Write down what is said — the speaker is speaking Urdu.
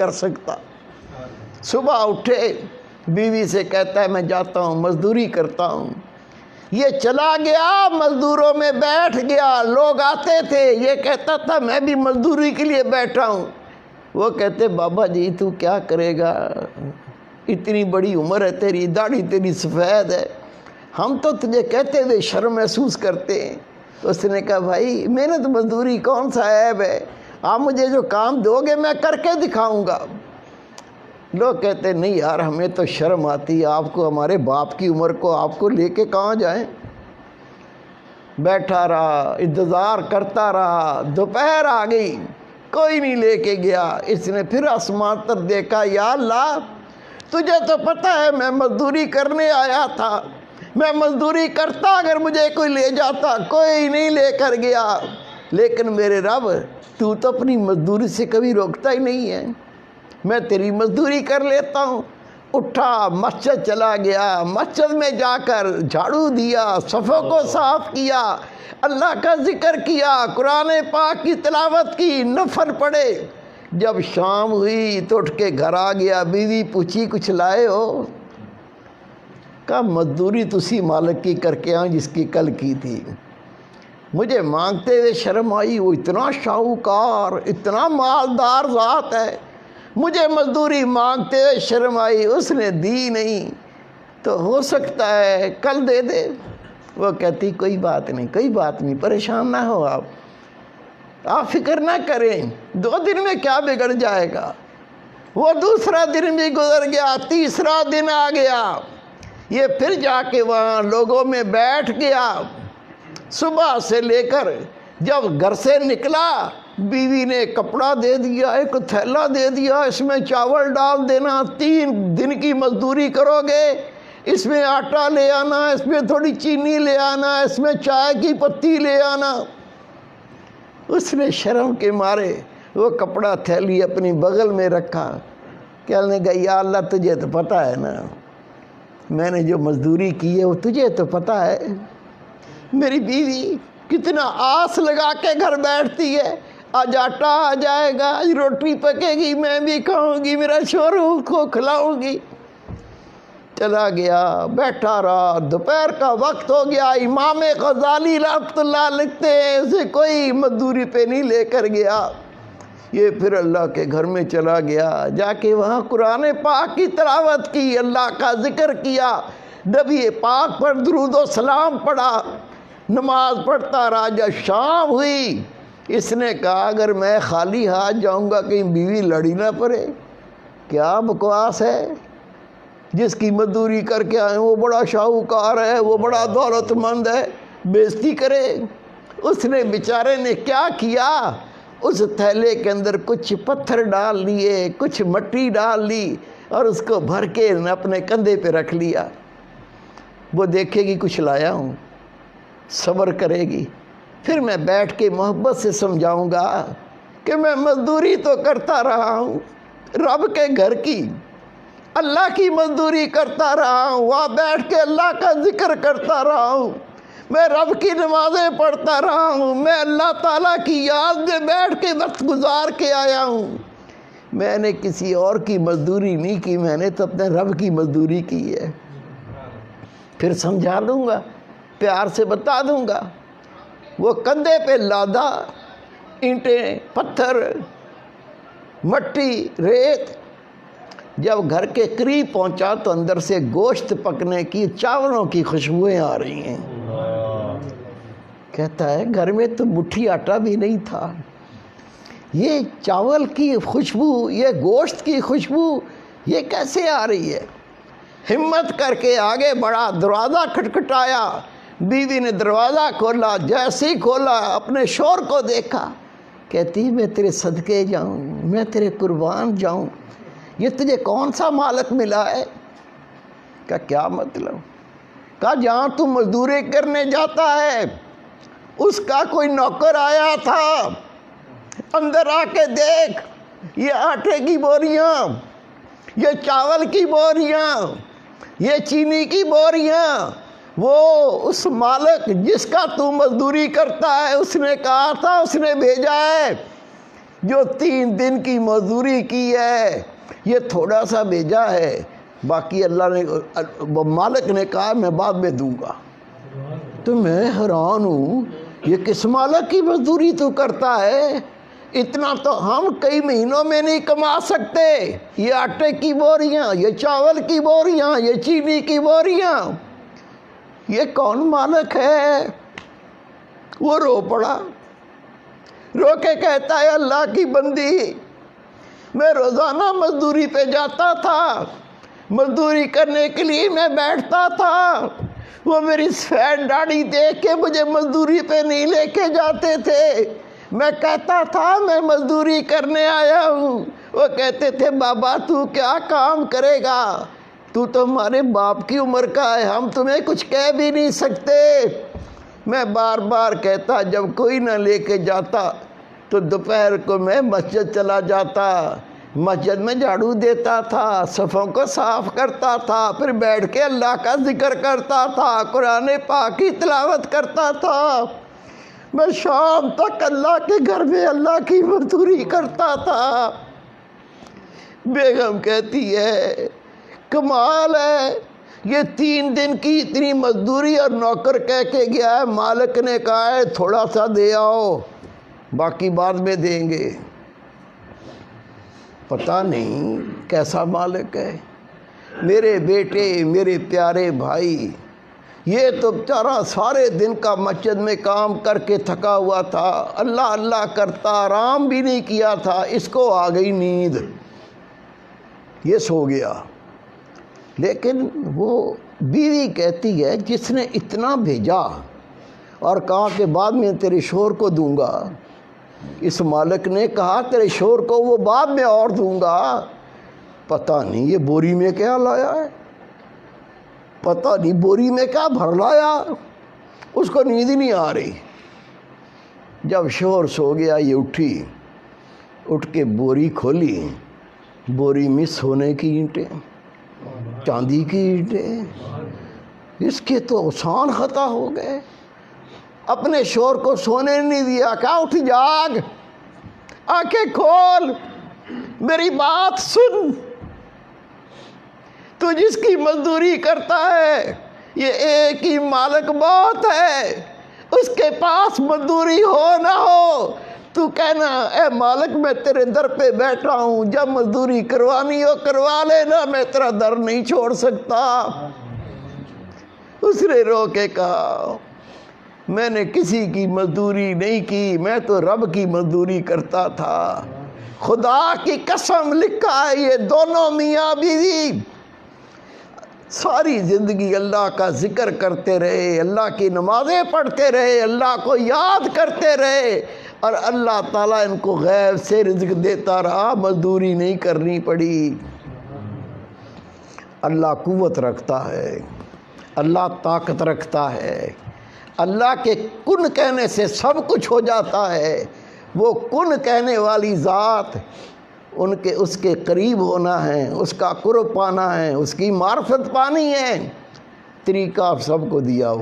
کر سکتا۔ صبح اٹھے، بیوی سے کہتا ہے میں جاتا ہوں مزدوری کرتا ہوں۔ یہ چلا گیا، مزدوروں میں بیٹھ گیا، لوگ آتے تھے، یہ کہتا تھا میں بھی مزدوری کے لیے بیٹھا ہوں۔ وہ کہتے بابا جی تو کیا کرے گا، اتنی بڑی عمر ہے تیری، داڑھی تیری سفید ہے، ہم تو تجھے کہتے ہوئے شرم محسوس کرتے ہیں۔ اس نے کہا بھائی محنت مزدوری کون سا عیب ہے، آپ مجھے جو کام دو گے میں کر کے دکھاؤں گا۔ لوگ کہتے نہیں یار ہمیں تو شرم آتی ہے، آپ کو ہمارے باپ کی عمر کو آپ کو لے کے کہاں جائیں۔ بیٹھا رہا، انتظار کرتا رہا، دوپہر آ گئی، کوئی نہیں لے کے گیا۔ اس نے پھر آسمان پر دیکھا، یا اللہ تجھے تو پتہ ہے میں مزدوری کرنے آیا تھا، میں مزدوری کرتا اگر مجھے کوئی لے جاتا، کوئی نہیں لے کر گیا، لیکن میرے رب تو اپنی مزدوری سے کبھی روکتا ہی نہیں ہے، میں تیری مزدوری کر لیتا ہوں۔ اٹھا مسجد چلا گیا، مسجد میں جا کر جھاڑو دیا، صفوں کو صاف کیا، اللہ کا ذکر کیا، قرآن پاک کی تلاوت کی، نفل پڑھے۔ جب شام ہوئی تو اٹھ کے گھر آ گیا، بیوی پوچھی کچھ لائے ہو؟ کہا مزدوری تسی مالک کی کر کے آؤں جس کی کل کی تھی۔ مجھے مانگتے ہوئے شرم آئی، وہ اتنا شاہوکار اتنا مالدار ذات ہے، مجھے مزدوری مانگتے ہوئے شرم آئی، اس نے دی نہیں، تو ہو سکتا ہے کل دے دے۔ وہ کہتی کوئی بات نہیں، کوئی بات نہیں، پریشان نہ ہو آپ فکر نہ کریں، 2 دن میں کیا بگڑ جائے گا۔ وہ دوسرا دن بھی گزر گیا، تیسرا دن آ گیا، یہ پھر جا کے وہاں لوگوں میں بیٹھ گیا۔ صبح سے لے کر جب گھر سے نکلا، بیوی نے کپڑا دے دیا، ایک تھیلا دے دیا، اس میں چاول ڈال دینا، 3 دن کی مزدوری کرو گے، اس میں آٹا لے آنا، اس میں تھوڑی چینی لے آنا، اس میں چائے کی پتی لے آنا۔ اس نے شرم کے مارے وہ کپڑا تھیلی اپنی بغل میں رکھا، کہنے لگا یا اللہ تجھے تو پتہ ہے نا میں نے جو مزدوری کی ہے وہ تجھے تو پتہ ہے۔ میری بیوی کتنا آس لگا کے گھر بیٹھتی ہے، آج آٹا آ جائے گا، آج روٹی پکے گی، میں بھی کھاؤں گی، میرا شوہر کو کھلاؤں گی۔ چلا گیا، بیٹھا رہا، دوپہر کا وقت ہو گیا، امام غزالی رحمۃ اللہ لکھتے ہیں اسے کوئی مزدوری پہ نہیں لے کر گیا۔ یہ پھر اللہ کے گھر میں چلا گیا، جا کے وہاں قرآن پاک کی تلاوت کی، اللہ کا ذکر کیا، نبی پاک پر درود و سلام پڑھا، نماز پڑھتا رہا۔ جب شام ہوئی اس نے کہا اگر میں خالی ہاتھ جاؤں گا کہیں بیوی لڑی نہ پڑے، کیا بکواس ہے، جس کی مزدوری کر کے آئے وہ بڑا شاہوکار ہے، وہ بڑا دولت مند ہے، بےزتی کرے۔ اس نے بیچارے نے کیا کیا، اس تھیلے کے اندر کچھ پتھر ڈال لیے، کچھ مٹی ڈال لی اور اس کو بھر کے اپنے کندھے پہ رکھ لیا۔ وہ دیکھے گی کچھ لایا ہوں، صبر کرے گی، پھر میں بیٹھ کے محبت سے سمجھاؤں گا کہ میں مزدوری تو کرتا رہا ہوں، رب کے گھر کی، اللہ کی مزدوری کرتا رہا ہوں، وہاں بیٹھ کے اللہ کا ذکر کرتا رہا ہوں، میں رب کی نمازیں پڑھتا رہا ہوں، میں اللہ تعالیٰ کی یاد میں بیٹھ کے وقت گزار کے آیا ہوں، میں نے کسی اور کی مزدوری نہیں کی، میں نے تو اپنے رب کی مزدوری کی ہے۔ پھر سمجھا دوں گا، پیار سے بتا دوں گا۔ وہ کندھے پہ لادا، اینٹیں، پتھر، مٹی، ریت، جب گھر کے قریب پہنچا تو اندر سے گوشت پکنے کی، چاولوں کی خوشبوئیں آ رہی ہیں۔ کہتا ہے گھر میں تو مٹھی آٹا بھی نہیں تھا، یہ چاول کی خوشبو، یہ گوشت کی خوشبو یہ کیسے آ رہی ہے؟ ہمت کر کے آگے بڑھا، دروازہ کھٹکھٹایا، بیوی نے دروازہ کھولا، جیسے ہی کھولا اپنے شوہر کو دیکھا، کہتی میں تیرے صدقے جاؤں، میں تیرے قربان جاؤں، یہ تجھے کون سا مالک ملا ہے؟ کہا کیا مطلب؟ کہا جہاں تو مزدوری کرنے جاتا ہے اس کا کوئی نوکر آیا تھا، اندر آ کے دیکھ، یہ آٹے کی بوریاں، یہ چاول کی بوریاں، یہ چینی کی بوریاں، وہ اس مالک جس کا تو مزدوری کرتا ہے اس نے کہا تھا، اس نے بھیجا ہے جو 3 دن کی مزدوری کی ہے یہ تھوڑا سا بھیجا ہے، باقی اللہ نے مالک نے کہا میں بعد میں دوں گا۔ تو میں حیران ہوں، یہ کس مالک کی مزدوری تو کرتا ہے؟ اتنا تو ہم کئی مہینوں میں نہیں کما سکتے۔ یہ آٹے کی بوریاں، یہ چاول کی بوریاں، یہ چینی کی بوریاں، یہ کون مالک ہے؟ وہ رو پڑا، رو کے کہتا ہے اللہ کی بندی، میں روزانہ مزدوری پہ جاتا تھا، مزدوری کرنے کے لیے میں بیٹھتا تھا، وہ میری سفید داڑھی دیکھ کے مجھے مزدوری پہ نہیں لے کے جاتے تھے۔ میں کہتا تھا میں مزدوری کرنے آیا ہوں، وہ کہتے تھے بابا تو کیا کام کرے گا، تو ہمارے باپ کی عمر کا ہے، ہم تمہیں کچھ کہہ بھی نہیں سکتے۔ میں بار بار کہتا جب کوئی نہ لے کے جاتا تو دوپہر کو میں مسجد چلا جاتا، مسجد میں جھاڑو دیتا تھا، صفوں کو صاف کرتا تھا، پھر بیٹھ کے اللہ کا ذکر کرتا تھا، قرآن پاک کی تلاوت کرتا تھا، میں شام تک اللہ کے گھر میں اللہ کی مزدوری کرتا تھا۔ بیگم کہتی ہے کمال ہے، یہ 3 دن کی اتنی مزدوری اور نوکر کہہ کے گیا ہے، مالک نے کہا ہے تھوڑا سا دے آؤ، باقی بعد میں دیں گے۔ پتہ نہیں کیسا مالک ہے۔ میرے بیٹے، میرے پیارے بھائی، یہ تو بیچارہ سارے دن کا مسجد میں کام کر کے تھکا ہوا تھا، اللہ اللہ کرتا، آرام بھی نہیں کیا تھا، اس کو آ گئی نیند، یہ سو گیا۔ لیکن وہ بیوی کہتی ہے جس نے اتنا بھیجا اور کہا کہ بعد میں تیرے شوہر کو دوں گا، اس مالک نے کہا تیرے شوہر کو وہ بعد میں اور دوں گا، پتہ نہیں یہ بوری میں کیا لایا ہے، پتہ نہیں بوری میں کیا بھر لایا، اس کو نیند ہی نہیں آ رہی۔ جب شوہر سو گیا یہ اٹھی، اٹھ کے بوری کھولی، بوری میں سونے کی اینٹیں، چاندی کی اینٹیں، اس کے تو آسان خطا ہو گئے۔ اپنے شوہر کو سونے نہیں دیا، کہا اٹھ جاگ، آنکھیں کھول، میری بات سن، تو جس کی مزدوری کرتا ہے یہ ایک ہی مالک بہت ہے، اس کے پاس مزدوری ہو نہ ہو تو کہنا اے مالک میں تیرے در پہ بیٹھا ہوں، جب مزدوری کروانی ہو کروا لینا، میں تیرا در نہیں چھوڑ سکتا۔ اس نے رو کے کہا میں نے کسی کی مزدوری نہیں کی، میں تو رب کی مزدوری کرتا تھا، خدا کی قسم لکھا ہے یہ دونوں میاں بیوی ساری زندگی اللہ کا ذکر کرتے رہے، اللہ کی نمازیں پڑھتے رہے، اللہ کو یاد کرتے رہے، اور اللہ تعالیٰ ان کو غیب سے رزق دیتا رہا، مزدوری نہیں کرنی پڑی۔ اللہ قوت رکھتا ہے، اللہ طاقت رکھتا ہے، اللہ کے کن کہنے سے سب کچھ ہو جاتا ہے۔ وہ کن کہنے والی ذات، اس کے قریب ہونا ہے، اس کا قرب پانا ہے، اس کی معرفت پانی ہے، طریقہ آپ سب کو دیا ہوا